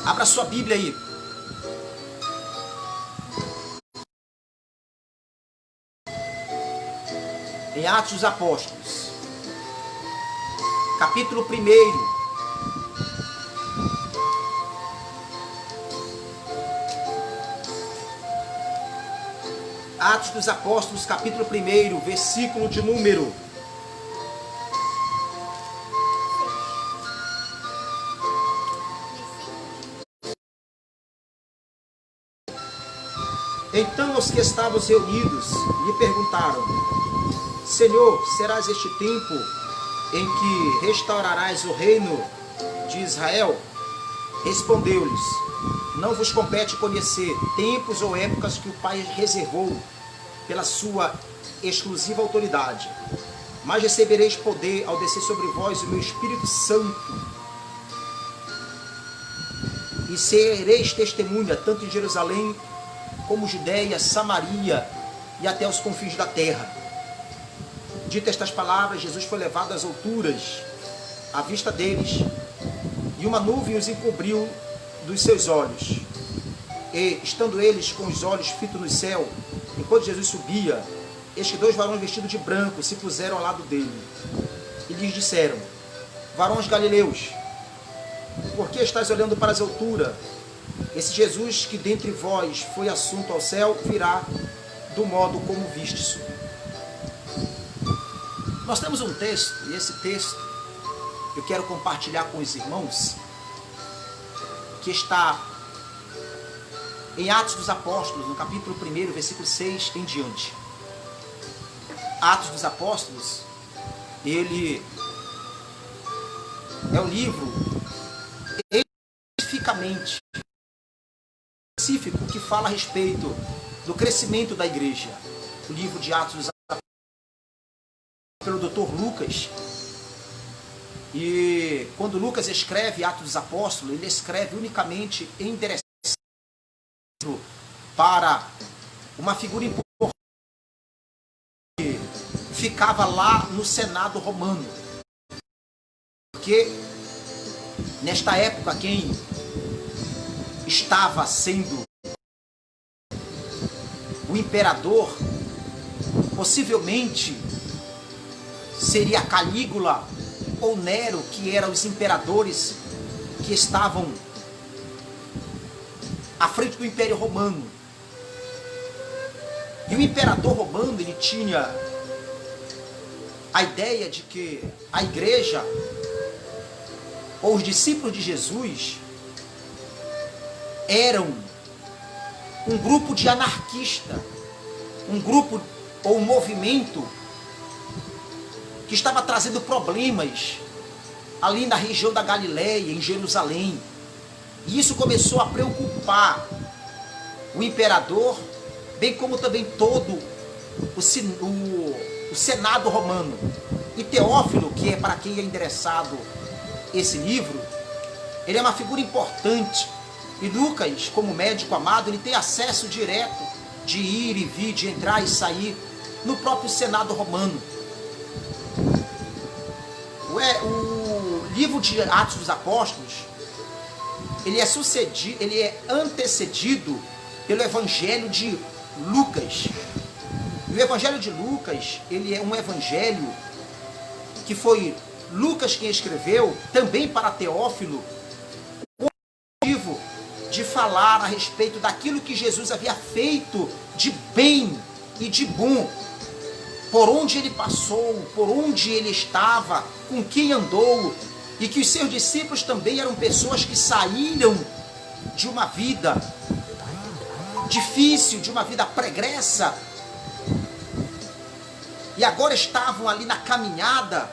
Abra sua Bíblia aí. Em Atos dos Apóstolos, capítulo 1. Atos dos Apóstolos, capítulo 1, versículo de número 6. Então os que estavam reunidos lhe perguntaram: Senhor, serás este tempo em que restaurarás o reino de Israel? Respondeu-lhes: Não vos compete conhecer tempos ou épocas que o Pai reservou pela sua exclusiva autoridade, mas recebereis poder ao descer sobre vós o meu Espírito Santo, e sereis testemunha tanto em Jerusalém como Judeia, Samaria e até os confins da terra. Dito estas palavras, Jesus foi levado às alturas à vista deles, e uma nuvem os encobriu dos seus olhos. E, estando eles com os olhos fitos no céu, enquanto Jesus subia, eis que 2 varões vestidos de branco se puseram ao lado dele, e lhes disseram: Varões galileus, por que estáis olhando para as alturas? Esse Jesus que dentre vós foi assunto ao céu, virá do modo como vistes. Nós temos um texto, e esse texto eu quero compartilhar com os irmãos, que está em Atos dos Apóstolos, no capítulo 1, versículo 6 em diante. Atos dos Apóstolos, ele é um livro especificamente específico que fala a respeito do crescimento da igreja. O livro de Atos dos Apóstolos, pelo Dr. Lucas. E quando Lucas escreve Atos dos Apóstolos, ele escreve unicamente endereçado para uma figura importante que ficava lá no Senado romano. Porque nesta época quem estava sendo o imperador possivelmente seria Calígula ou Nero, que eram os imperadores que estavam à frente do Império Romano. E o imperador romano, ele tinha a ideia de que a igreja ou os discípulos de Jesus eram um grupo de anarquistas, um grupo ou um movimento que estava trazendo problemas ali na região da Galileia, em Jerusalém. E isso começou a preocupar o imperador, bem como também todo o Senado romano. E Teófilo, que é para quem é endereçado esse livro, ele é uma figura importante. E Lucas, como médico amado, ele tem acesso direto de ir e vir, de entrar e sair no próprio Senado romano. O livro de Atos dos Apóstolos, ele é antecedido pelo Evangelho de Lucas. E o Evangelho de Lucas, ele é um evangelho que foi Lucas quem escreveu, também para Teófilo, com o objetivo de falar a respeito daquilo que Jesus havia feito de bem e de bom, por onde ele passou, por onde ele estava, com quem andou, e que os seus discípulos também eram pessoas que saíram de uma vida difícil, de uma vida pregressa, e agora estavam ali na caminhada,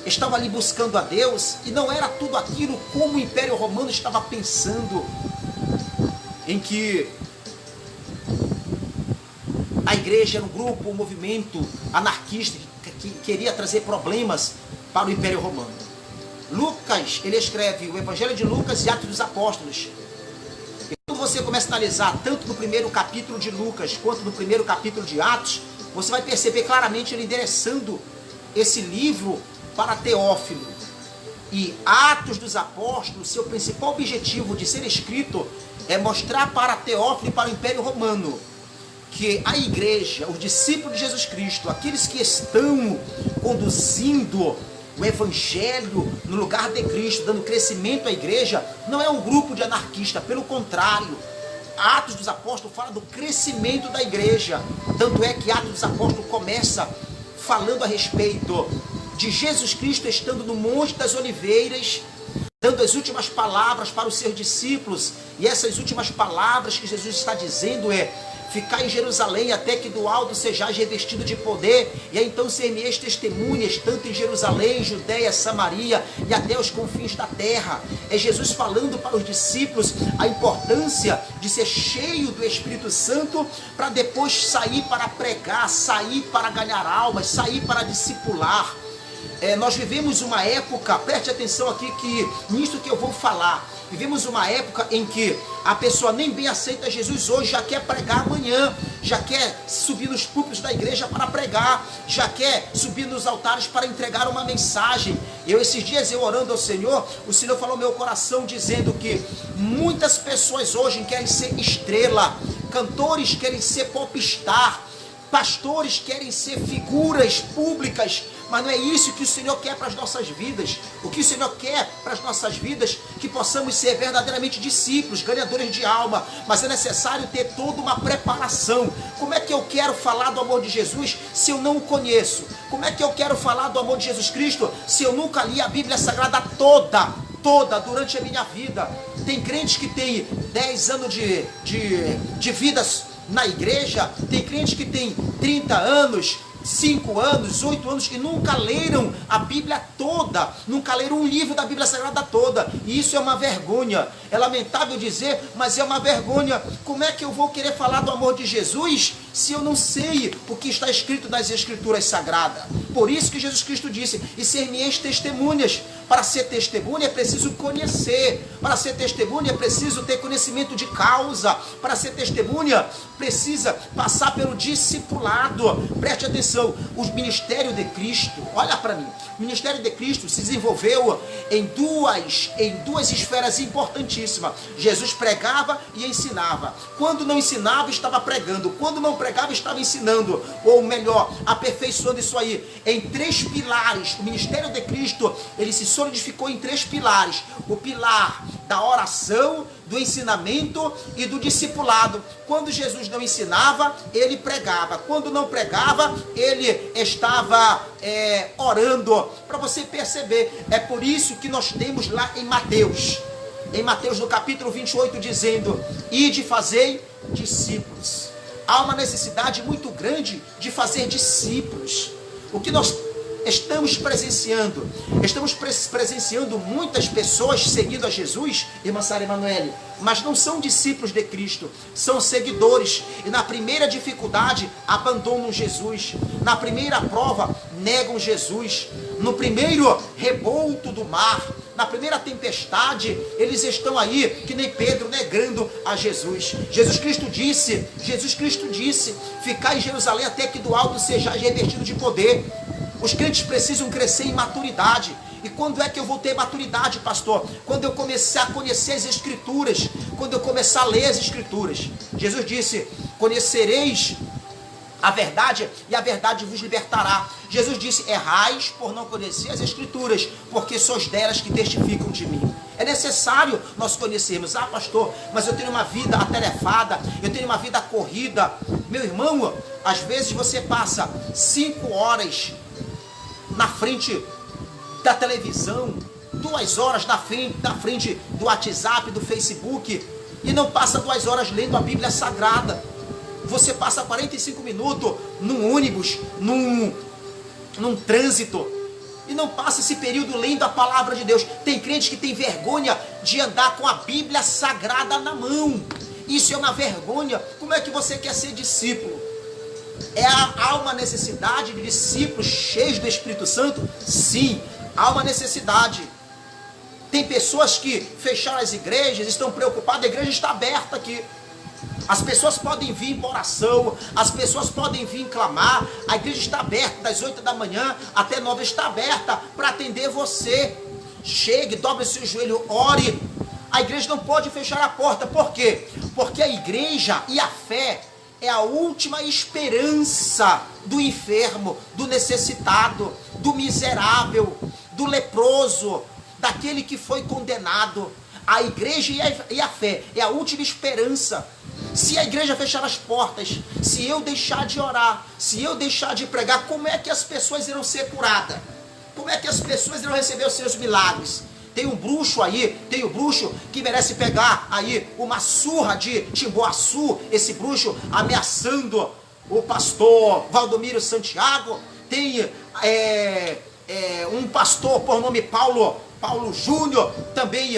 estavam ali buscando a Deus, e não era tudo aquilo como o Império Romano estava pensando, em que a igreja era um grupo, um movimento anarquista que queria trazer problemas para o Império Romano. Lucas, ele escreve o Evangelho de Lucas e Atos dos Apóstolos. E quando você começa a analisar tanto no primeiro capítulo de Lucas quanto no primeiro capítulo de Atos, você vai perceber claramente ele endereçando esse livro para Teófilo. E Atos dos Apóstolos, seu principal objetivo de ser escrito é mostrar para Teófilo e para o Império Romano que a igreja, os discípulos de Jesus Cristo, aqueles que estão conduzindo o evangelho no lugar de Cristo, dando crescimento à igreja, não é um grupo de anarquistas, pelo contrário. Atos dos Apóstolos fala do crescimento da igreja. Tanto é que Atos dos Apóstolos começa falando a respeito de Jesus Cristo estando no Monte das Oliveiras, dando as últimas palavras para os seus discípulos. E essas últimas palavras que Jesus está dizendo é: ficar em Jerusalém até que do alto sejais revestido de poder, e aí então ser-me-eis testemunhas, tanto em Jerusalém, Judeia, Samaria e até os confins da terra. É Jesus falando para os discípulos a importância de ser cheio do Espírito Santo, para depois sair para pregar, sair para ganhar almas, sair para discipular. Nós vivemos uma época, preste atenção aqui que nisso que eu vou falar, vivemos uma época em que a pessoa nem bem aceita Jesus hoje, já quer pregar amanhã, já quer subir nos púlpitos da igreja para pregar, já quer subir nos altares para entregar uma mensagem. Esses dias eu orando ao Senhor, o Senhor falou ao meu coração dizendo que muitas pessoas hoje querem ser estrela, cantores querem ser popstar, pastores querem ser figuras públicas, mas não é isso que o Senhor quer para as nossas vidas. O que o Senhor quer para as nossas vidas, que possamos ser verdadeiramente discípulos, ganhadores de alma, mas é necessário ter toda uma preparação. Como é que eu quero falar do amor de Jesus se eu não o conheço? Como é que eu quero falar do amor de Jesus Cristo se eu nunca li a Bíblia Sagrada toda durante a minha vida? Tem crentes que têm 10 anos de vidas na igreja, tem crentes que tem 30 anos, 5 anos, 8 anos, que nunca leram a Bíblia toda, nunca leram um livro da Bíblia Sagrada toda, e isso é uma vergonha. É lamentável dizer, mas é uma vergonha. Como é que eu vou querer falar do amor de Jesus se eu não sei o que está escrito nas Escrituras Sagradas? Por isso que Jesus Cristo disse: e ser-me-eis testemunhas. Para ser testemunha é preciso conhecer, para ser testemunha é preciso ter conhecimento de causa, para ser testemunha precisa passar pelo discipulado. Preste atenção, o ministério de Cristo, olha para mim, o ministério de Cristo se desenvolveu em duas esferas importantíssimas. Jesus pregava e ensinava. Quando não ensinava, estava pregando. Quando não pregava, estava ensinando, ou melhor, aperfeiçoando isso aí, em 3 pilares. O ministério de Cristo, ele se solidificou em 3 pilares: o pilar da oração, do ensinamento e do discipulado. Quando Jesus não ensinava, ele pregava. Quando não pregava, ele estava orando. Para você perceber, é por isso que nós temos lá em Mateus no capítulo 28, dizendo: ide fazei discípulos. Há uma necessidade muito grande de fazer discípulos. O que nós estamos presenciando? Estamos presenciando muitas pessoas seguindo a Jesus, irmã Sara Emanuele, mas não são discípulos de Cristo, são seguidores. E na primeira dificuldade, abandonam Jesus. Na primeira prova, negam Jesus. No primeiro revolto do mar, na primeira tempestade, eles estão aí, que nem Pedro, negando a Jesus. Jesus Cristo disse, ficai em Jerusalém até que do alto sejais revestido de poder. Os crentes precisam crescer em maturidade. E quando é que eu vou ter maturidade, pastor? Quando eu começar a conhecer as Escrituras, quando eu começar a ler as Escrituras. Jesus disse: conhecereis a verdade e a verdade vos libertará. Jesus disse: errais por não conhecer as Escrituras, porque sois delas que testificam de mim. É necessário nós conhecermos. Ah, pastor, mas eu tenho uma vida atarefada, eu tenho uma vida corrida. Meu irmão, às vezes você passa 5 horas na frente da televisão, 2 horas na frente do WhatsApp, do Facebook, e não passa 2 horas lendo a Bíblia Sagrada. Você passa 45 minutos num ônibus, num trânsito, e não passa esse período lendo a palavra de Deus. Tem crente que tem vergonha de andar com a Bíblia Sagrada na mão. Isso é uma vergonha. Como é que você quer ser discípulo? Há uma necessidade de discípulos cheios do Espírito Santo? Sim, há uma necessidade. Tem pessoas que fecharam as igrejas, estão preocupadas, a igreja está aberta aqui. As pessoas podem vir para oração, as pessoas podem vir clamar, a igreja está aberta das 8 da manhã até 9, está aberta para atender você. chegue, dobre o seu joelho, ore. A igreja não pode fechar a porta. Por quê? Porque a igreja e a fé é a última esperança do enfermo, do necessitado, do miserável, do leproso, daquele que foi condenado. A igreja e a fé é a última esperança. Se a igreja fechar as portas, se eu deixar de orar, se eu deixar de pregar, como é que as pessoas irão ser curadas? Como é que as pessoas irão receber os seus milagres? Tem um bruxo aí, tem o bruxo que merece pegar aí uma surra de Timboaçu, esse bruxo ameaçando o pastor Valdomiro Santiago. Tem um pastor por nome Paulo Júnior, também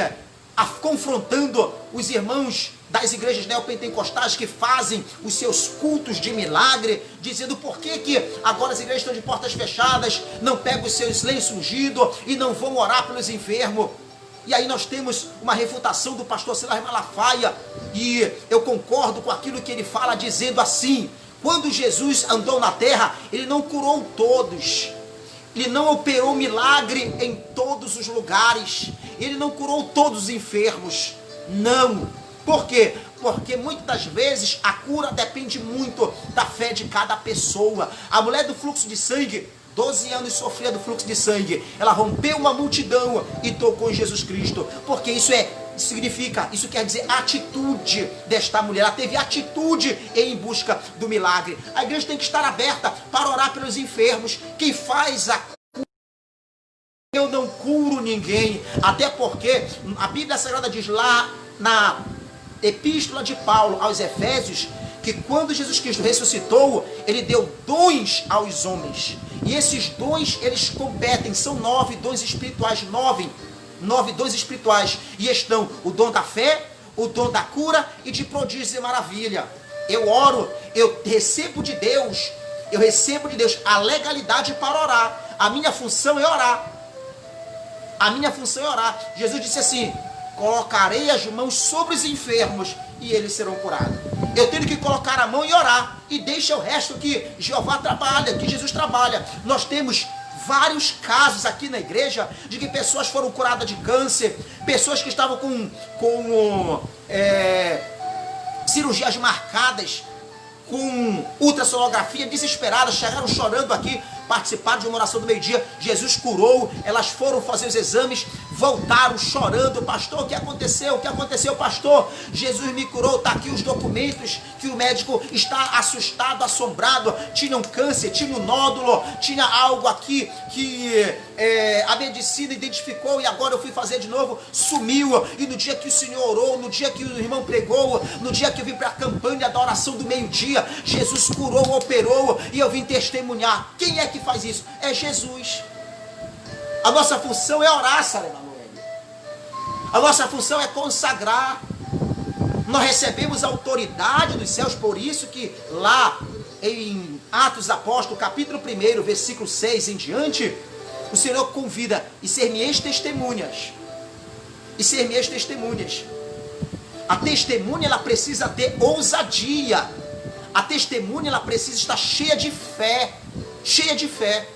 confrontando os irmãos das igrejas neopentecostais que fazem os seus cultos de milagre, dizendo por que agora as igrejas estão de portas fechadas, não pegam os seus lenços ungidos e não vão orar pelos enfermos. E aí nós temos uma refutação do pastor Silas Malafaia, e eu concordo com aquilo que ele fala, dizendo assim: quando Jesus andou na terra, ele não curou todos, ele não operou milagre em todos os lugares, ele não curou todos os enfermos, não. Por quê? Porque muitas das vezes a cura depende muito da fé de cada pessoa. A mulher do fluxo de sangue, 12 anos sofria do fluxo de sangue, ela rompeu uma multidão e tocou em Jesus Cristo, porque isso quer dizer atitude desta mulher. Ela teve atitude em busca do milagre. A igreja tem que estar aberta para orar pelos enfermos. Quem faz a cura, eu não curo ninguém, até porque a Bíblia Sagrada diz lá na Epístola de Paulo aos Efésios, que quando Jesus Cristo ressuscitou, ele deu dons aos homens, e esses dons eles competem, são 9 dons espirituais, 9 dons espirituais, e estão o dom da fé, o dom da cura e de prodígio e maravilha. Eu oro, eu recebo de Deus a legalidade para orar. A minha função é orar. Jesus disse assim: colocarei as mãos sobre os enfermos e eles serão curados. Eu tenho que colocar a mão e orar, e deixa o resto que Jeová trabalha, que Jesus trabalha. Nós temos vários casos aqui na igreja de que pessoas foram curadas de câncer, pessoas que estavam com cirurgias marcadas, com ultrassonografia, desesperadas, chegaram chorando aqui, participaram de uma oração do meio-dia. Jesus curou, elas foram fazer os exames, voltaram chorando: pastor, o que aconteceu? O que aconteceu, pastor? Jesus me curou, está aqui os documentos, que o médico está assustado, assombrado, tinha um câncer, tinha um nódulo, tinha algo aqui que a medicina identificou, e agora eu fui fazer de novo, sumiu. E no dia que o Senhor orou, no dia que o irmão pregou, no dia que eu vim para a campanha da oração do meio-dia, Jesus curou, operou, e eu vim testemunhar. Quem é que faz isso? É Jesus. A nossa função é orar, Sara Emanuele. A nossa função é consagrar. Nós recebemos a autoridade dos céus, por isso que lá em Atos Apóstolos, capítulo 1, versículo 6 em diante, o Senhor convida: e ser-me-eis testemunhas. E ser-me-eis testemunhas. A testemunha, ela precisa ter ousadia. A testemunha, ela precisa estar cheia de fé. Cheia de fé.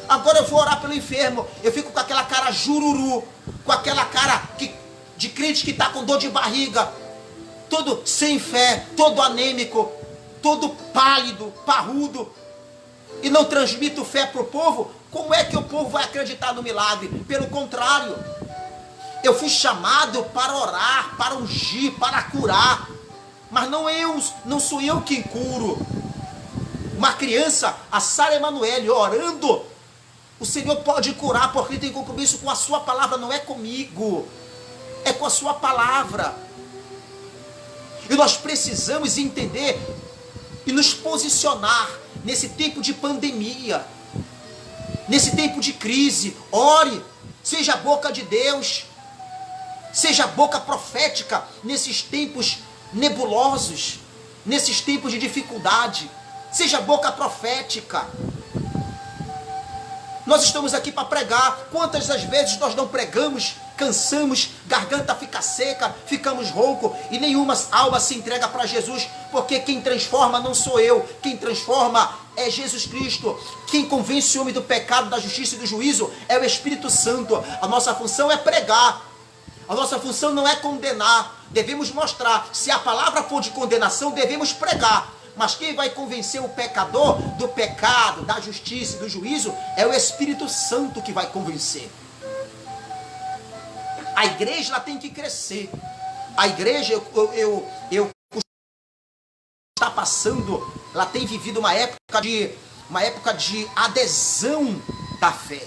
Agora eu vou orar pelo enfermo, eu fico com aquela cara jururu, com aquela cara de crente que está com dor de barriga, todo sem fé, todo anêmico, todo pálido, parrudo, e não transmito fé para o povo. Como é que o povo vai acreditar no milagre? Pelo contrário, eu fui chamado para orar, para ungir, para curar, mas não sou eu quem curo. Uma criança, a Sara Emanuele, orando, o Senhor pode curar, porque Ele tem compromisso com a sua palavra, não é comigo, é com a sua palavra. E nós precisamos entender e nos posicionar nesse tempo de pandemia, nesse tempo de crise. Ore, seja a boca de Deus, seja a boca profética nesses tempos nebulosos, nesses tempos de dificuldade. Seja a boca profética. Nós estamos aqui para pregar. Quantas das vezes nós não pregamos, cansamos, garganta fica seca, ficamos rouco e nenhuma alma se entrega para Jesus, porque quem transforma não sou eu, quem transforma é Jesus Cristo. Quem convence o homem do pecado, da justiça e do juízo é o Espírito Santo. A nossa função é pregar. A nossa função não é condenar. Devemos mostrar. Se a palavra for de condenação, devemos pregar. Mas quem vai convencer o pecador do pecado, da justiça e do juízo é o Espírito Santo que vai convencer. A igreja ela tem que crescer. A igreja, está passando, ela tem vivido uma época de adesão da fé.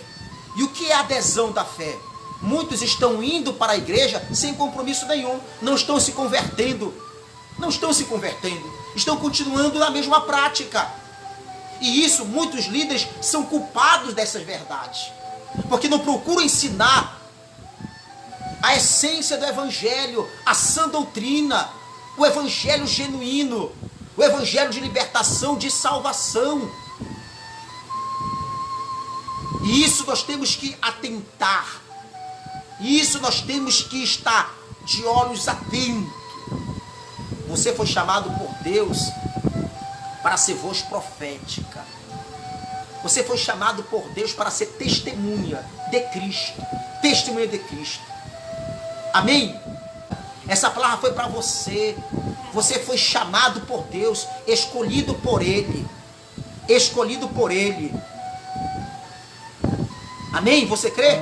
E o que é adesão da fé? Muitos estão indo para a igreja sem compromisso nenhum, não estão se convertendo, estão continuando na mesma prática. E isso, muitos líderes são culpados dessas verdades, porque não procuram ensinar a essência do evangelho, a sã doutrina, o evangelho genuíno, o evangelho de libertação, de salvação. E isso nós temos que atentar. E isso nós temos que estar de olhos atentos. Você foi chamado por Deus para ser voz profética. Você foi chamado por Deus para ser testemunha de Cristo. Testemunha de Cristo. Amém? Essa palavra foi para você. Você foi chamado por Deus, escolhido por Ele. Escolhido por Ele. Amém? Você crê?